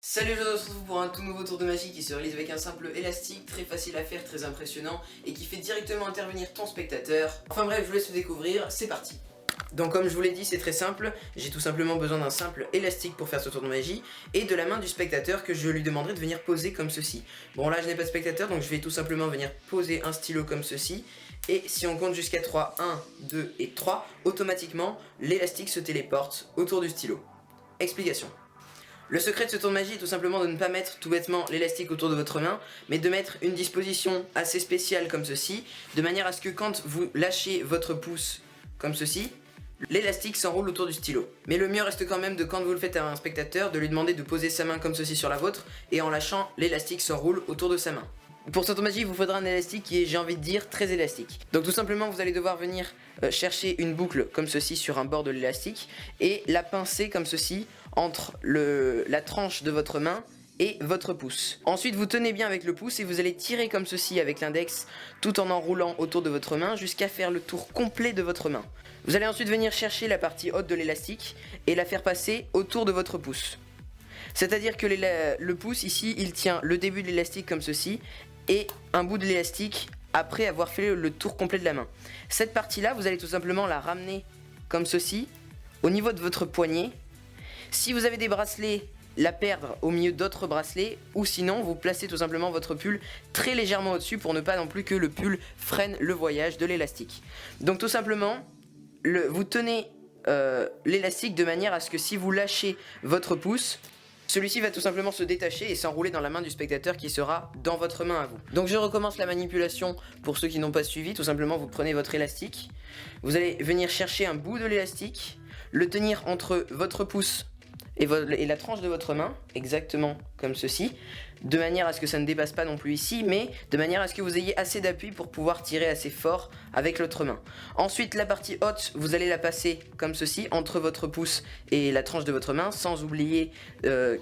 Salut, je vous retrouve pour un tout nouveau tour de magie qui se réalise avec un simple élastique, très facile à faire, très impressionnant et qui fait directement intervenir ton spectateur. Enfin bref, je vous laisse le découvrir, c'est parti. Donc comme je vous l'ai dit, c'est très simple, j'ai tout simplement besoin d'un simple élastique pour faire ce tour de magie et de la main du spectateur que je lui demanderai de venir poser comme ceci. Bon là je n'ai pas de spectateur donc je vais tout simplement venir poser un stylo comme ceci et si on compte jusqu'à 3, 1, 2 et 3, automatiquement l'élastique se téléporte autour du stylo. Explication. Le secret de ce tour de magie est tout simplement de ne pas mettre tout bêtement l'élastique autour de votre main, mais de mettre une disposition assez spéciale comme ceci, de manière à ce que quand vous lâchez votre pouce comme ceci, l'élastique s'enroule autour du stylo. Mais le mieux reste quand même de quand vous le faites à un spectateur, de lui demander de poser sa main comme ceci sur la vôtre, et en lâchant, l'élastique s'enroule autour de sa main. Pour cette magie, il vous faudra un élastique qui est, j'ai envie de dire, très élastique. Donc tout simplement, vous allez devoir venir chercher une boucle comme ceci sur un bord de l'élastique et la pincer comme ceci entre la tranche de votre main et votre pouce. Ensuite, vous tenez bien avec le pouce et vous allez tirer comme ceci avec l'index tout en enroulant autour de votre main jusqu'à faire le tour complet de votre main. Vous allez ensuite venir chercher la partie haute de l'élastique et la faire passer autour de votre pouce. C'est-à-dire que le pouce ici, il tient le début de l'élastique comme ceci et un bout de l'élastique après avoir fait le tour complet de la main. Cette partie-là, vous allez tout simplement la ramener comme ceci au niveau de votre poignet. Si vous avez des bracelets, la perdre au milieu d'autres bracelets, ou sinon vous placez tout simplement votre pull très légèrement au-dessus pour ne pas non plus que le pull freine le voyage de l'élastique. Donc tout simplement, vous tenez l'élastique de manière à ce que si vous lâchez votre pouce, celui-ci va tout simplement se détacher et s'enrouler dans la main du spectateur qui sera dans votre main à vous. Donc je recommence la manipulation pour ceux qui n'ont pas suivi. Tout simplement vous prenez votre élastique, vous allez venir chercher un bout de l'élastique, le tenir entre votre pouce et la tranche de votre main, exactement comme ceci, de manière à ce que ça ne dépasse pas non plus ici, mais de manière à ce que vous ayez assez d'appui pour pouvoir tirer assez fort avec l'autre main. Ensuite, la partie haute, vous allez la passer comme ceci, entre votre pouce et la tranche de votre main, sans oublier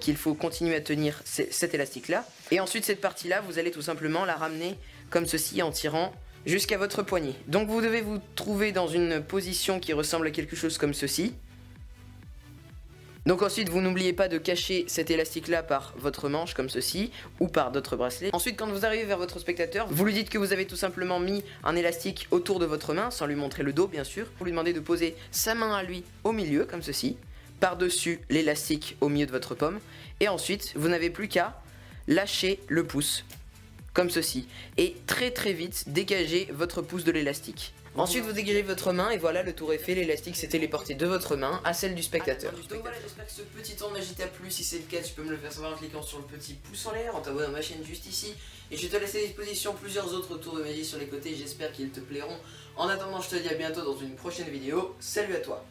qu'il faut continuer à tenir cet élastique-là. Et ensuite, cette partie-là, vous allez tout simplement la ramener comme ceci en tirant jusqu'à votre poignet. Donc vous devez vous trouver dans une position qui ressemble à quelque chose comme ceci. Donc ensuite vous n'oubliez pas de cacher cet élastique là par votre manche comme ceci ou par d'autres bracelets. Ensuite quand vous arrivez vers votre spectateur, vous lui dites que vous avez tout simplement mis un élastique autour de votre main sans lui montrer le dos bien sûr. Vous lui demandez de poser sa main à lui au milieu comme ceci, par-dessus l'élastique au milieu de votre paume et ensuite vous n'avez plus qu'à lâcher le pouce comme ceci et très vite dégager votre pouce de l'élastique. Ensuite vous dégagez votre main et voilà, le tour est fait, l'élastique s'est téléporté de votre main à celle du spectateur. Donc voilà, j'espère que ce petit tour de magie t'a plu. Si c'est le cas, tu peux me le faire savoir en cliquant sur le petit pouce en l'air, en t'abonnant à ma chaîne juste ici. Et je vais te laisser à disposition plusieurs autres tours de magie sur les côtés, j'espère qu'ils te plairont. En attendant, je te dis à bientôt dans une prochaine vidéo. Salut à toi.